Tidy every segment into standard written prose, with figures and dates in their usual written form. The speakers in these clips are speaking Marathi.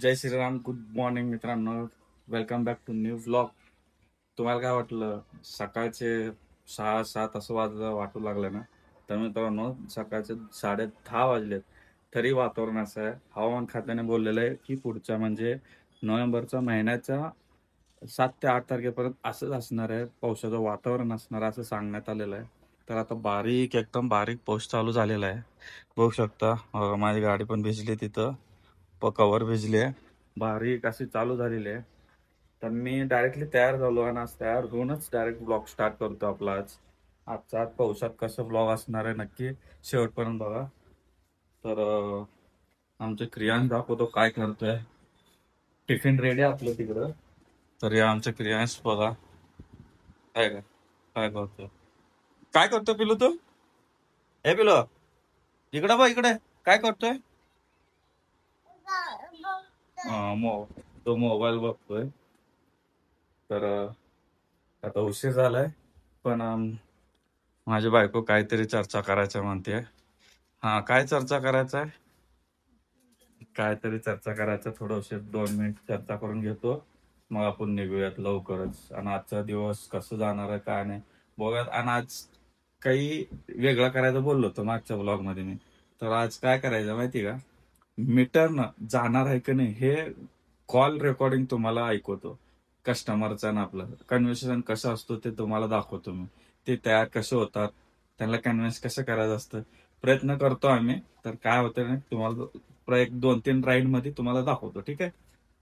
जय श्रीराम. गुड मॉर्निंग मित्रांनो. Welcome back to new vlog. तुम्हाला काय वाटलं? सकाळचे 6-7 असं वाटू लागलं ना? तर मित्रांनो, सकाळचे 10:30 वाजलेत. तरी वातावरण असं आहे. हवामान खात्याने बोललेलं आहे, की पुढच्या म्हणजे नोव्हेंबरच्या महिन्याच्या 7 ते 8 तारखेपर्यंत असंच असणार आहे. पावसाचं वातावरण असणार आहे असं सांगण्यात आलेलं आहे. तर आता एकदम बारीक पाऊस चालू झालेला आहे. बघू शकता. माझी गाडी पण भिजली तिथं. कव्हर भिजली आहे. बारीक अशी चालू झालेली आहे. तर मी डायरेक्टली तयार झालो आणि आज तयार होऊनच डायरेक्ट ब्लॉग स्टार्ट करतो आपला आजचा पावसात कसं ब्लॉग असणार आहे नक्की शेवटपर्यंत बघा. तर आमचे क्रियांश दाखवतो काय करतोय. टिफिन रेडी आहे आपलं तिकडं. तर या आमच्या क्रियांश बघा काय काय काय करतोय. काय करतोय पिलू तू? हे पिलू इकडं बघ इकडे. काय करतोय? हा, तो मोबाईल बघतोय. तर आता उशीर झालाय पण माझी बायको काहीतरी चर्चा करायचं म्हणते. हा, काय चर्चा करायचं आहे? काहीतरी चर्चा करायचं. थोडं उशीर 2 मिनिट चर्चा करून घेतो, मग आपण निघूयात लवकरच. आणि आजचा दिवस कसं जाणार आहे काय नाही बघूयात. आणि आज काही वेगळं करायचं बोललो होतो मागच्या ब्लॉग मध्ये मी. तर आज काय करायचं माहिती का? मीटरनं जाणार आहे की नाही हे कॉल रेकॉर्डिंग तुम्हाला ऐकवतो. कस्टमरचा ना आपलं कन्व्हर्सेशन कसं असतो ते तुम्हाला दाखवतो मी. ते तयार कसे होतात, त्यांना कन्व्हिन्स कसं करायचं असतं, प्रयत्न करतो आम्ही. तर काय होतं ना तुम्हाला एक 2-3 राईड मध्ये तुम्हाला दाखवतो. ठीक आहे?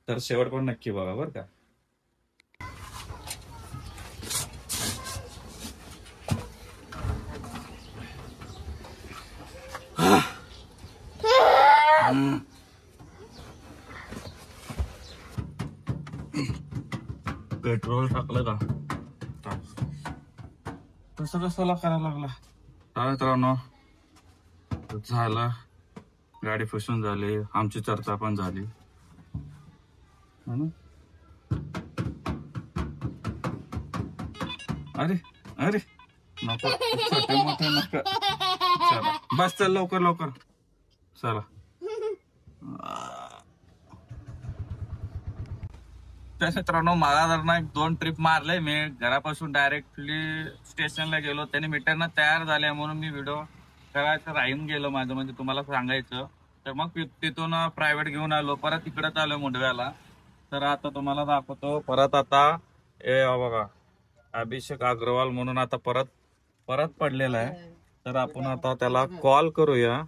तर शेवट पण नक्की बघा बरं का. पेट्रोल टाकलं का? तसं कशाला करायला लागला? काय मित्रांनो, झालं. गाडी फसून झाली. आमची चर्चा पण झाली. अरे अरे नको, छोटे मोठे नको. चला बस, चल लवकर लवकर चला. त्या मित्रांनो, मला एक 2 ट्रिप मारले मी. घरापासून डायरेक्टली स्टेशनला गेलो. त्याने मीटरनं तयार झाले म्हणून मी व्हिडिओ करायचं राहून गेलो माझं, म्हणजे तुम्हाला सांगायचं. तर मग तिथून प्रायव्हेट घेऊन आलो. परत इकडंच आलो मुंडव्याला. तर आता तुम्हाला दाखवतो. परत आता बघा, अभिषेक अग्रवाल म्हणून आता परत परत पडलेला आहे. तर आपण आता त्याला कॉल करूया.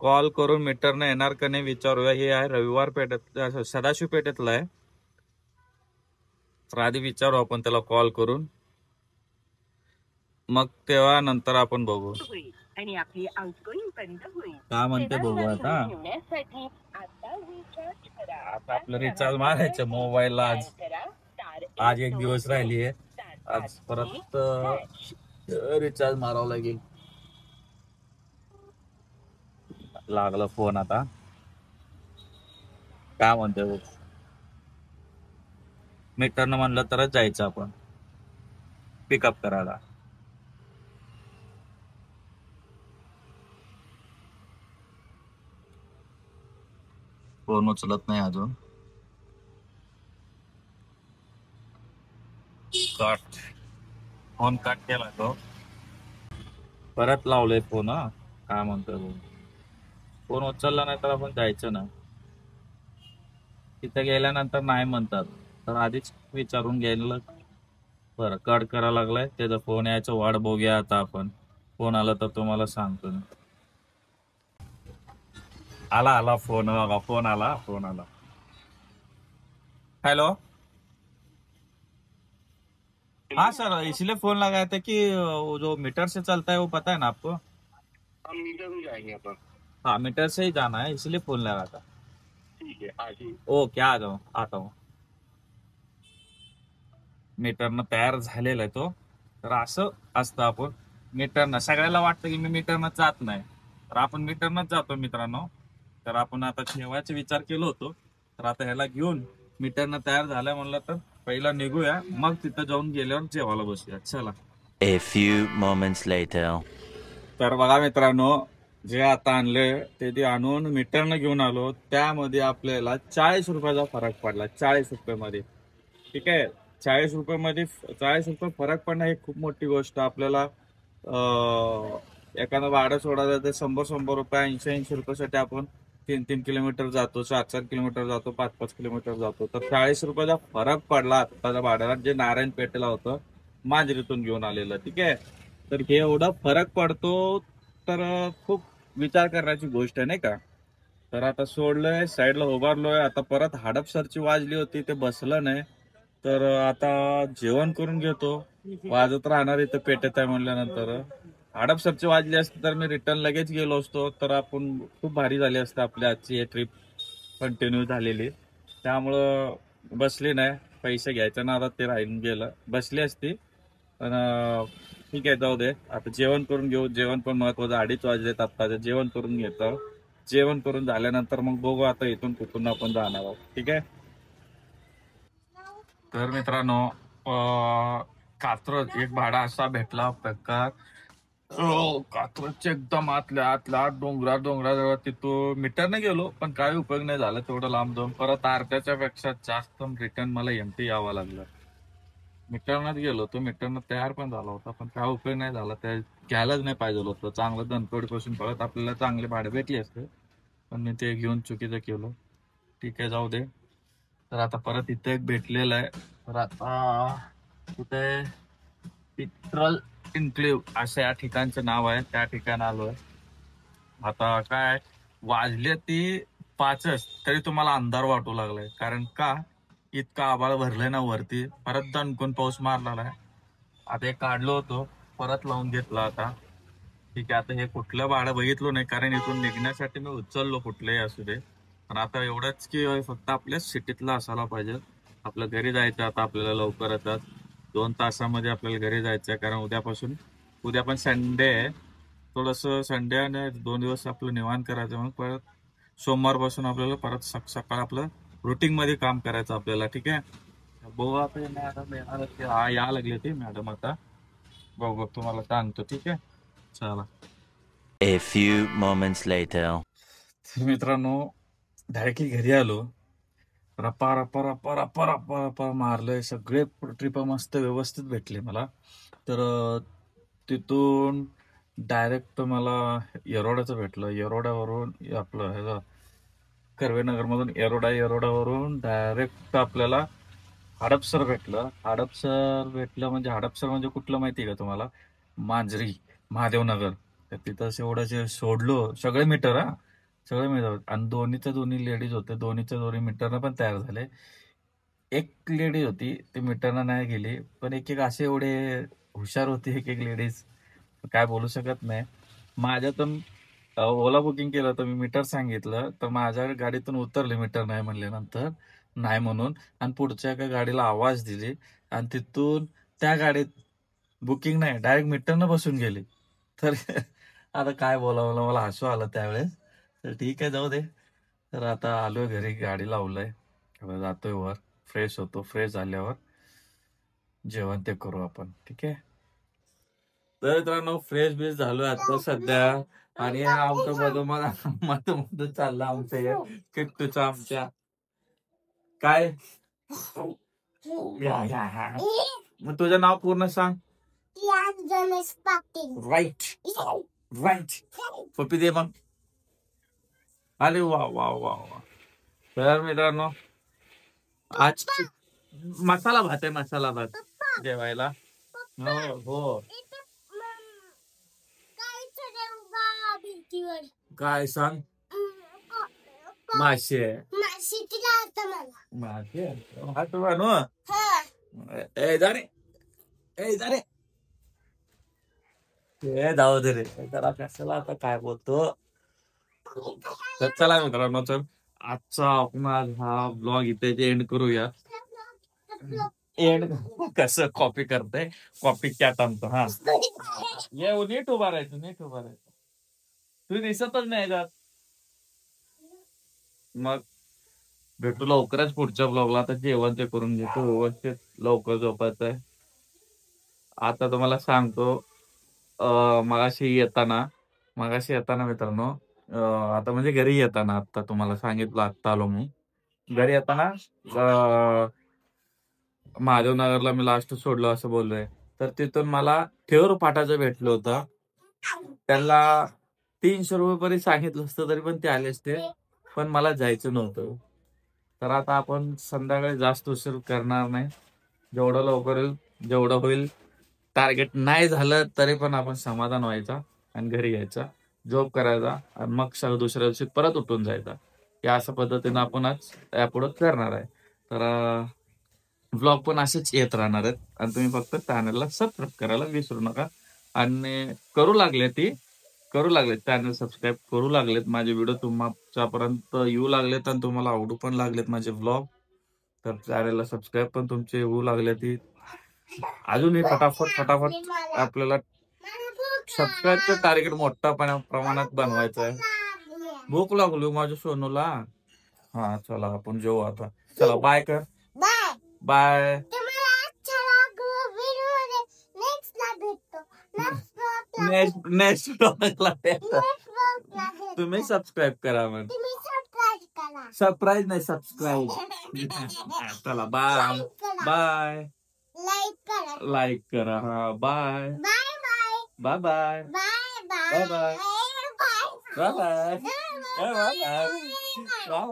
कॉल करून मीटरनं येणार का नाही विचारूया. हे आहे रविवार पेठेत, सदाशिव पेठेतला आहे. तर आधी विचारू आपण त्याला कॉल करून, मग तेव्हा नंतर आपण बघू आणि आपली आउटगोइंग बंद होईल. काय म्हणते बघू आता. आता आपलं रिचार्ज मारायचं मोबाईलला. आज एक दिवस राहिली आहे. आज परत रिचार्ज मारावं लागेल. लागला फोन. आता काय म्हणते बघ. मीटरनं म्हणलं तरच जायचं आपण पिकअप करायला. फोन उचलत नाही अजून. कट. फोन कट केला तो. परत लावले फोन. हा, काय म्हणतोय बघ. फोन उचलला नाही तर आपण जायचं ना. तिथे गेल्यानंतर नाही म्हणतात. तर आधीच विचारून गेलं बरं. कट करा लागलाय. त्याचा फोन यायचं वाट बघूया आता आपण. फोन आला तर तुम्हाला सांगतो. आला आला फोन बघा. फोन आला. हेलो. हाँ सर, इसलिए फोन लगाया था कि वो जो मीटर से चलता है वो पता है ना आपको? हम मीटर में जाएंगे अपन। हाँ, मीटर से ही जाना है, इसलिए फोन लगा था. ठीक है, आगे ओके, आ जाओ, आता हूँ. मीटरनं तयार झालेला आहे तो. तर असं असतं. आपण मीटरनं, सगळ्याला वाटतं की मी मीटरनं जात नाही, तर आपण मीटरनंच जातो मित्रांनो. तर आपण आता ठेवायचा विचार केलो होतो. तर आता ह्याला घेऊन मीटरनं तयार झालं म्हणलं तर पहिला निघूया, मग तिथं जाऊन गेल्यावर जेवायला बसूया. चला. A few moments later. तर बघा मित्रांनो, जे आता आणले ते आणून मीटरनं घेऊन आलो, त्यामध्ये आपल्याला 40 रुपयाचा फरक पडला. 40 रुपये मध्ये. ठीक आहे. 40 रुपये मध्ये 40 रुपये फरक पडणं ही खूप मोठी गोष्ट. आपल्याला एखादं भाडं सोडायचं तर 100-100 रुपये, 80-80 रुपयासाठी आपण 3-3 किलोमीटर जातो, 4-4 किलोमीटर जातो, 5-5 किलोमीटर जातो. तर 40 रुपयाचा फरक पडला आत्ताच्या भाड्याला, जे नारायण पेठेला होतं, मांजरीतून घेऊन आलेलं. ठीक आहे. तर हे एवढा फरक पडतो, तर खूप विचार करण्याची गोष्ट आहे नाही का. तर आता सोडलंय, साईडला उभारलोय. आता परत हडपसरची वाजली होती, ते बसलं नाही. तर आता जेवण करून घेतो. वाजत राहणार इथं पेटेत आहे म्हणल्यानंतर. हडपसरची वाजली असती तर मी रिटर्न लगेच गेलो असतो, तर आपण खूप भारी झाली असते आपली आजची ही ट्रिप कंटिन्यू झालेली. त्यामुळं बसली नाही. पैसे घ्यायच्या नादात ते राहून गेलं. बसली असती पण ठीक आहे, जाऊ दे. आता जेवण करून घेऊ. जेवण पण महत्वाचं. 2:30 वाजलेत आत्ताचे. जेवण करून घेतो. जेवण करून झाल्यानंतर मग बघू आता इथून कुठून आपण जाणार आहोत. ठीक आहे. तर मित्रांनो, कात्रज एक भाडा असा भेटला प्रकार. कात्रजच्या एकदम आतल्या आतल्या डोंगराजवळ तिथून मीटरने गेलो, पण काही उपयोग नाही झाला तेवढं लांब जाऊन. परत अर्ध्याच्या पेक्षा जास्त रिटर्न मला एमटी यावं लागलं. मीटरनच गेलो होतो. मीटरनं तयार पण झाला होता, पण काय उपयोग नाही झाला. त्या घ्यायलाच नाही पाहिजे होतं. चांगलं धनकवडीपासून परत आपल्याला चांगले भाडे भेटले असते, पण मी ते घेऊन चुकीचं केलं. ठीक आहे, जाऊ दे. तर आता परत इथे एक भेटलेलं आहे. तर आता कुठे पिट्रल इन्क्लेव्ह असं या ठिकाणचं नाव आहे. त्या ठिकाणी आलोय. आता काय वाजले ती 5च, तरी तुम्हाला अंधार वाटू लागलाय. कारण का, इतका आभाळ भरलंय ना वरती. परत दणकून पाऊस मारलेला आहे. आता हे काढलो होतो, परत लावून घेतला आता. ठीक आहे. आता हे कुठलं भाडं बघितलं नाही, कारण इथून निघण्यासाठी मी उचललो कुठलंही असू दे. पण आता एवढंच की फक्त आपल्या सिटीतला असायला पाहिजे. आपल्या घरी जायचं आता आपल्याला लवकरच. 2 तासामध्ये आपल्याला घरी जायचं आहे, कारण उद्या पण संडे आहे. थोडस संडे आणि 2 दिवस आपलं निवांत करायचं. मग परत सोमवारपासून आपल्याला परत सकाळ आपलं रुटीन मध्ये काम करायचं आपल्याला. ठीक आहे. बघू आता हे मॅडम येणार, हा या लागले ते मॅडम आता. बघू तुम्हाला सांगतो. ठीक आहे. चला. A few moments later. मित्रांनो, डायरेक्टली घरी आलो. रप्पा रप्पा रप्पा रप्पा रप्पा रप्पा मारलंय. सगळे ट्रिप मस्त व्यवस्थित भेटले मला. तर तिथून डायरेक्ट मला येरोडाचं भेटलं. येरोड्यावरून आपलं ह्याचं कर्वेनगरमधून येरोडावरून डायरेक्ट आपल्याला हडपसर भेटलं. हडपसर म्हणजे कुठलं माहिती का तुम्हाला? मांजरी, महादेवनगर. तर तिथं एवढं जे सोडलो, सगळे मीटर हा, सगळे मीटर. आणि दोन्ही लेडीज होते. दोन्ही मीटरनं पण तयार झाले. एक लेडी होती, ती मीटरनं नाही गेली. पण एक असे एवढे हुशार होते एक लेडीज, काय बोलू शकत नाही. माझ्यातून ओला बुकिंग केलं तर मी मीटर सांगितलं, तर माझ्या गाडीतून उतरले मीटर नाही म्हणल्यानंतर. नाही म्हणून. आणि पुढच्या एका गाडीला आवाज दिली, आणि तिथून त्या गाडीत बुकिंग नाही, डायरेक्ट मीटरनं बसून गेली. तर आता काय बोलावं, मला हसू आलं त्यावेळेस. तर ठीक आहे, जाऊ दे. तर आता आलोय घरी, गाडी लावलंय. आता जातोय वर, फ्रेश होतो. फ्रेश झाल्यावर जेवण ते करू आपण. ठीक आहे. तर मित्रांनो, फ्रेश बीश झालोय आता सध्या. आणि आमचं मधून चाललं आमचं हे किट्टूचं आमच्या. काय मग तुझं नाव पूर्ण सांग. राईट. राईट. पप्पी दे मग. अरे वा वा वा वा. तर मित्रांनो, आज मसाला भात आहे. मसाला भात जेवायला. हो हो. काय सांग. मासे. मासे हात बनू. ए जा रे. ए जा रे. ए जाऊ दे रे. जरा कशाला आता काय बोलतो. तर चला मित्रांनो, तर आजचा आपण हा ब्लॉग इथे एंड करूया. एंड कसं कॉपी करते, कॉपी कॅट आणतो. हा, ये नीट उभा राहायचं, नीट उभा राहायचं. तू दिसतच नाही जात. मग भेटू लवकरच पुढच्या ब्लॉगला. आता जेवण ते करून घेतो व्यवस्थित, लवकर झोपायचंय. आता तुम्हाला सांगतो, मगाशी येताना मगाशी येताना मित्रांनो, आता म्हणजे घरी येताना आता तुम्हाला सांगितलं आत्ता आलो मी. घरी येताना महादेवनगरला मी लास्ट सोडलं असं बोललोय. तर तिथून मला थेऊर फाटाचं भेटलं होतं. त्यांना ₹300 पर्यंत सांगितलं असतं तरी पण ते आले असते. पण मला जायचं नव्हतं. तर आता आपण संध्याकाळी जास्त उशीर करणार नाही. जेवढं लवकर होईल, जेवढं होईल. टार्गेट नाही झालं तरी पण आपण समाधान व्हायचा आणि घरी यायचा, जॉब करायचा आणि मग दुसऱ्या दिवशी परत उठून जायचा. या अशा पद्धतीनं आपण आज यापुढे करणार आहे. तर व्लॉग पण असेच येत राहणार आहेत आणि तुम्ही फक्त चॅनलला सबस्क्राईब करायला विसरू नका. आणि करू लागलेत चॅनल सबस्क्राईब करू लागलेत. माझे व्हिडिओ तुमच्यापर्यंत येऊ लागलेत आणि तुम्हाला आवडू पण लागलेत माझे व्लॉग. तर चॅनलला सबस्क्राईब पण तुमचे होऊ लागले. अजूनही फटाफट आपल्याला सबस्क्राईबचं टार्गेट मोठ्या प्रमाणात बनवायचं आहे. भूक लागली माझ्या सोनूला. हा चला आपण जेवू आता. चला बाय कर. बाय. नेक्स्ट ब्लॉगला तुम्ही सबस्क्राईब करा मग. सरप्राईज नाही, सबस्क्राईब. चला बाय बाय. लाईक करा. हा bye bye bye bye bye bye bye bye bye.